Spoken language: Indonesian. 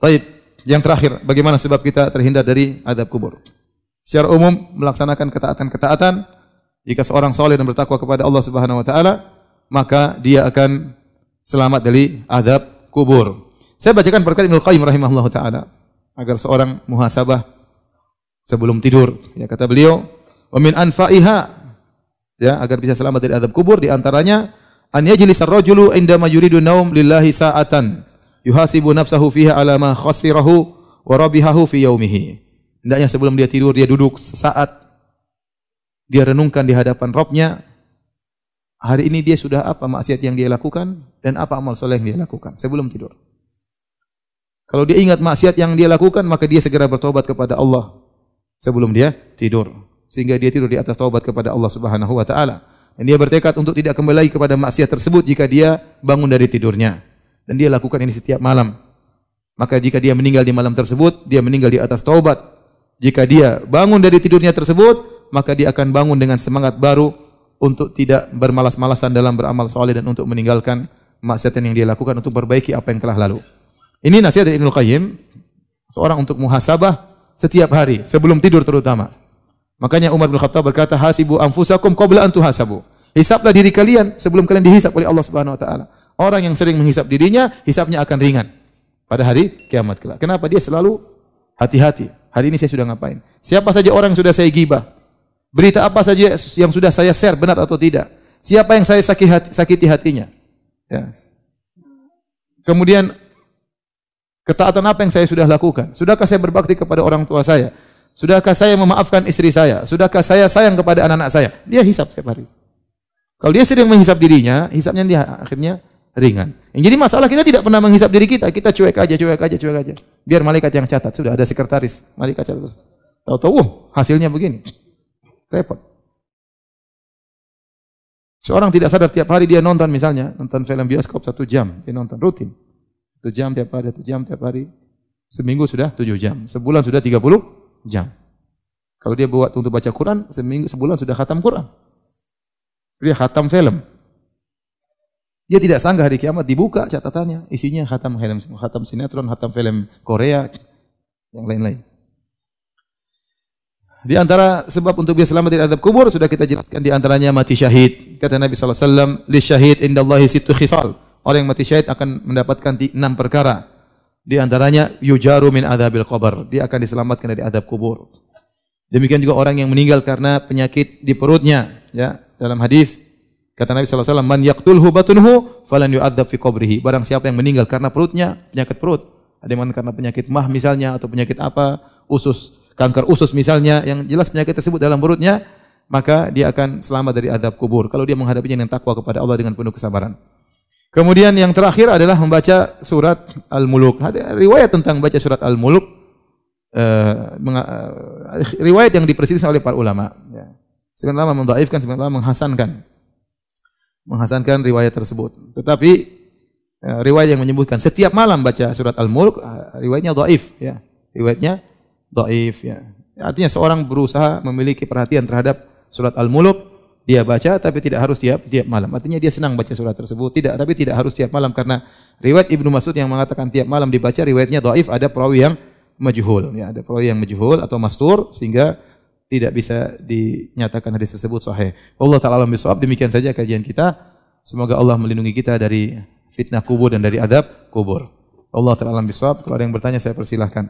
Baik, yang terakhir, bagaimana sebab kita terhindar dari azab kubur? Secara umum melaksanakan ketaatan-ketaatan, jika seorang saleh dan bertakwa kepada Allah Subhanahu wa taala, maka dia akan selamat dari azab kubur. Saya bacakan perkataan Ibnu Qayyim rahimahullahu taala agar seorang muhasabah sebelum tidur. Ya, kata beliau, "Wa min anfa'iha", ya, agar bisa selamat dari azab kubur, di antaranya an yajlisa ar-rajulu indama yuridu naum lillahi sa'atan yuhasibu nafsahu fiha ala ma khasirahu wa rabihahu fi yaumihi. Hendaknya sebelum dia tidur dia duduk sesaat, dia renungkan di hadapan Rabb-nya, hari ini dia sudah apa maksiat yang dia lakukan dan apa amal soleh yang dia lakukan sebelum tidur. Kalau dia ingat maksiat yang dia lakukan, maka dia segera bertobat kepada Allah sebelum dia tidur, sehingga dia tidur di atas taubat kepada Allah Subhanahu wa taala. Dan dia bertekad untuk tidak kembali lagi kepada maksiat tersebut jika dia bangun dari tidurnya. Dan dia lakukan ini setiap malam. Maka jika dia meninggal di malam tersebut, dia meninggal di atas taubat. Jika dia bangun dari tidurnya tersebut, maka dia akan bangun dengan semangat baru untuk tidak bermalas-malasan dalam beramal saleh dan untuk meninggalkan maksiat yang dia lakukan, untuk perbaiki apa yang telah lalu. Ini nasihat dari Ibnu Qayyim, seorang untuk muhasabah setiap hari sebelum tidur terutama. Makanya Umar bin Khattab berkata, "Hasibu anfusakum qabla an tuhasabu." Hisablah diri kalian sebelum kalian dihisab oleh Allah Subhanahu wa taala. Orang yang sering menghisab dirinya, hisabnya akan ringan pada hari kiamat kelak. Kenapa? Dia selalu hati-hati. Hari ini saya sudah ngapain? Siapa saja orang yang sudah saya gibah? Berita apa saja yang sudah saya share, benar atau tidak? Siapa yang saya sakiti hatinya? Ya. Kemudian ketaatan apa yang saya sudah lakukan? Sudahkah saya berbakti kepada orang tua saya? Sudahkah saya memaafkan istri saya? Sudahkah saya sayang kepada anak-anak saya? Dia hisab setiap hari. Kalau dia sering menghisab dirinya, hisabnya dia akhirnya ringan. Yang jadi masalah, kita tidak pernah menghisab diri kita. Kita cuek aja. Biar malaikat yang catat. Sudah ada sekretaris, malaikat catat. Tahu-tahu, hasilnya begini. Repot. Seorang tidak sadar tiap hari dia nonton, misalnya nonton film bioskop 1 jam, dia nonton rutin. 1 jam tiap hari, 1 jam tiap hari. Seminggu sudah 7 jam, sebulan sudah 30 jam. Kalau dia buat untuk baca Quran, sebulan sudah khatam Quran. Dia khatam film. Dia tidak sangka hari kiamat dibuka catatannya, isinya khatam sinetron, khatam film Korea, yang lain-lain. Di antara sebab untuk dia selamat dari azab kubur sudah kita jelaskan, di antaranya mati syahid. Kata Nabi sallallahu alaihi wasallam, "Lisyahid indallahi sittu khisal." Orang yang mati syahid akan mendapatkan 6 perkara. Di antaranya yujaru min adzabil qabr. Dia akan diselamatkan dari azab kubur. Demikian juga orang yang meninggal karena penyakit di perutnya, ya. Dalam hadis kata Nabi sallallahu alaihi wasallam, "Man yaqtulhu batunhu falan yu'adzab fi qabrihi." Barang siapa yang meninggal karena perutnya, penyakit perut, ada yang karena penyakit mah misalnya, atau penyakit apa, usus, kanker usus misalnya, yang jelas penyakit tersebut dalam perutnya, maka dia akan selamat dari azab kubur kalau dia menghadapinya dengan takwa kepada Allah dengan penuh kesabaran. Kemudian yang terakhir adalah membaca surat Al-Muluk. Ada riwayat tentang baca surat Al-Muluk, riwayat yang diperselisihkan oleh para ulama. Ya. Sebagian ulama mendhaifkan, sebagian ulama menghasankan riwayat tersebut. Tetapi riwayat yang menyebutkan setiap malam baca surat Al-Mulk, riwayatnya dhaif, ya. Riwayatnya dhaif, ya. Artinya seorang berusaha memiliki perhatian terhadap surat Al-Mulk, dia baca tapi tidak harus tiap malam. Artinya dia senang baca surat tersebut, tapi tidak harus tiap malam, karena riwayat Ibnu Mas'ud yang mengatakan tiap malam dibaca, riwayatnya dhaif, ada perawi yang majhul, ya, ada perawi yang majhul atau mastur, sehingga tidak bisa dinyatakan hadis tersebut sahih. Allah taala alam bisawab. Demikian saja kajian kita. Semoga Allah melindungi kita dari fitnah kubur dan dari azab kubur. Allah taala alam bisawab. Kalau ada yang bertanya saya persilahkan.